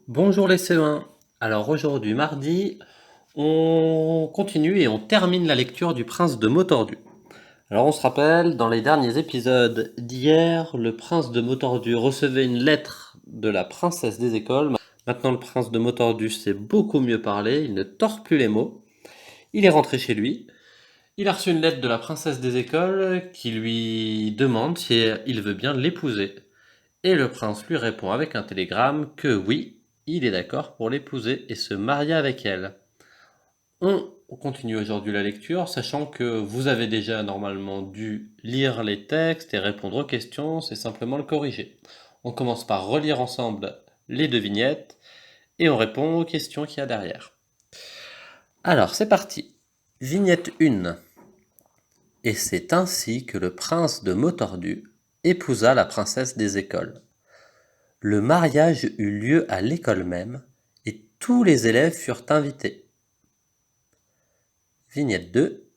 Bonjour les CE1. Alors aujourd'hui, mardi, on continue et on termine la lecture du Prince de Motordu. Alors on se rappelle, dans les derniers épisodes d'hier, le Prince de Motordu recevait une lettre de la princesse des écoles. Maintenant, le Prince de Motordu sait beaucoup mieux parler, il ne tord plus les mots. Il est rentré chez lui. Il a reçu une lettre de la princesse des écoles qui lui demande si il veut bien l'épouser. Et le prince lui répond avec un télégramme que oui, il est d'accord pour l'épouser et se marier avec elle. On continue aujourd'hui la lecture, sachant que vous avez déjà normalement dû lire les textes et répondre aux questions, c'est simplement le corriger. On commence par relire ensemble les deux vignettes et on répond aux questions qu'il y a derrière. Alors, c'est parti. Vignette 1. Et c'est ainsi que le prince de Motordu épousa la princesse des écoles. Le mariage eut lieu à l'école même, et tous les élèves furent invités. Vignette 2.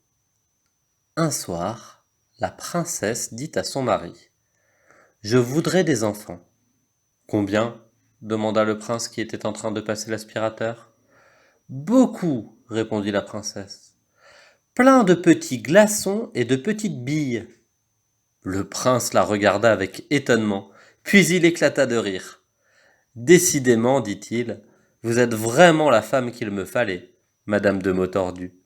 Un soir, la princesse dit à son mari: Je voudrais des enfants. Combien? Demanda le prince qui était en train de passer l'aspirateur. Beaucoup, répondit la princesse. Plein de petits glaçons et de petites billes. Le prince la regarda avec étonnement, puis il éclata de rire. Décidément, dit-il, vous êtes vraiment la femme qu'il me fallait, madame de Motordu.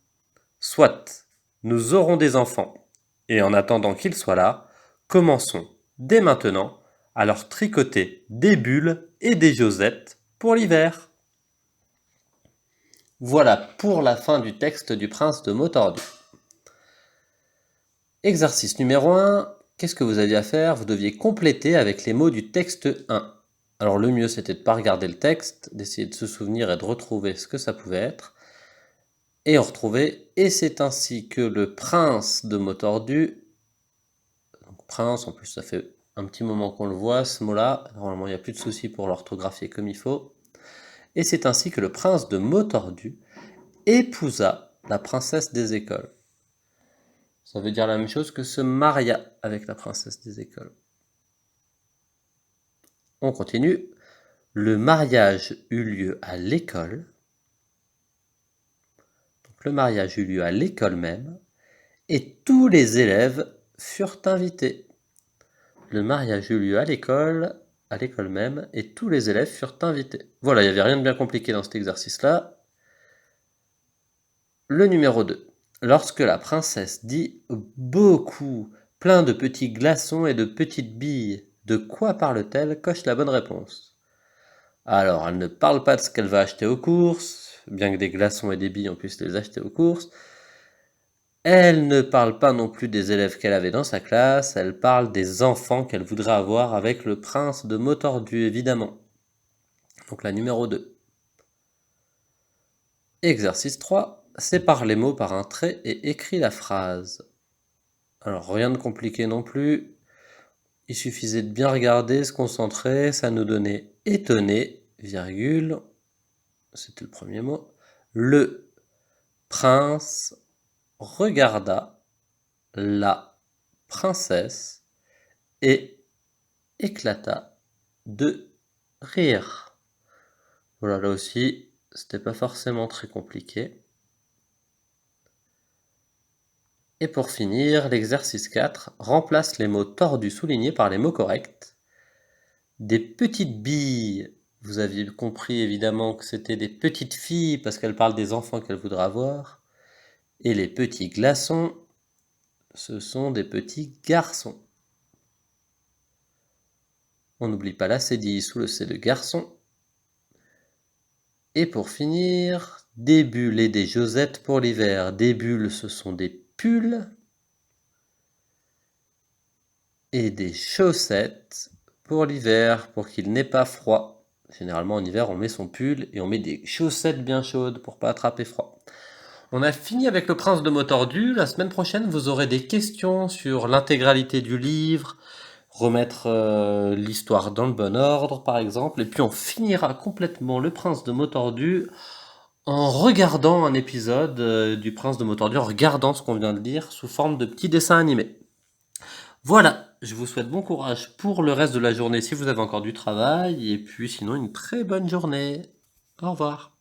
Soit, nous aurons des enfants, et en attendant qu'ils soient là, commençons, dès maintenant, à leur tricoter des bulles et des josettes pour l'hiver. Voilà pour la fin du texte du prince de Motordu. Exercice numéro 1. Qu'est-ce que vous aviez à faire? Vous deviez compléter avec les mots du texte 1. Alors le mieux c'était de ne pas regarder le texte, d'essayer de se souvenir et de retrouver ce que ça pouvait être. Et on retrouvait « Et c'est ainsi que le prince de Motordu », donc prince, en plus ça fait un petit moment qu'on le voit ce mot-là, normalement il n'y a plus de soucis pour l'orthographier comme il faut. « Et c'est ainsi que le prince de Motordu épousa la princesse des écoles ». Ça veut dire la même chose que se maria avec la princesse des écoles. On continue. Le mariage eut lieu à l'école. Donc le mariage eut lieu à l'école même, et tous les élèves furent invités. Le mariage eut lieu à l'école même, et tous les élèves furent invités. Voilà, il n'y avait rien de bien compliqué dans cet exercice-là. Le numéro 2. Lorsque la princesse dit beaucoup, plein de petits glaçons et de petites billes, de quoi parle-t-elle? Coche la bonne réponse. Alors, elle ne parle pas de ce qu'elle va acheter aux courses, bien que des glaçons et des billes, on puisse les acheter aux courses. Elle ne parle pas non plus des élèves qu'elle avait dans sa classe, elle parle des enfants qu'elle voudrait avoir avec le prince de Motordu, évidemment. Donc la numéro 2. Exercice 3. Sépare les mots par un trait et écris la phrase. Alors rien de compliqué non plus. Il suffisait de bien regarder, se concentrer, ça nous donnait étonné, virgule, c'était le premier mot. Le prince regarda la princesse et éclata de rire. Voilà, là aussi, c'était pas forcément très compliqué. Et pour finir, l'exercice 4, remplace les mots tordus soulignés par les mots corrects. Des petites billes, vous aviez compris évidemment que c'était des petites filles parce qu'elles parlent des enfants qu'elles voudraient avoir. Et les petits glaçons, ce sont des petits garçons. On n'oublie pas la cédille sous le C de garçon. Et pour finir, des bulles et des josettes pour l'hiver. Des bulles, ce sont des pulls. Et des chaussettes pour l'hiver, pour qu'il n'ait pas froid. Généralement en hiver, on met son pull et on met des chaussettes bien chaudes pour pas attraper froid. On a fini avec le prince de Motordu. La semaine prochaine, vous aurez des questions sur l'intégralité du livre, remettre l'histoire dans le bon ordre, par exemple. Et puis on finira complètement le prince de Motordu en regardant un épisode du prince de Motordu, en regardant ce qu'on vient de lire sous forme de petits dessins animés. Voilà, je vous souhaite bon courage pour le reste de la journée si vous avez encore du travail, et puis sinon une très bonne journée. Au revoir.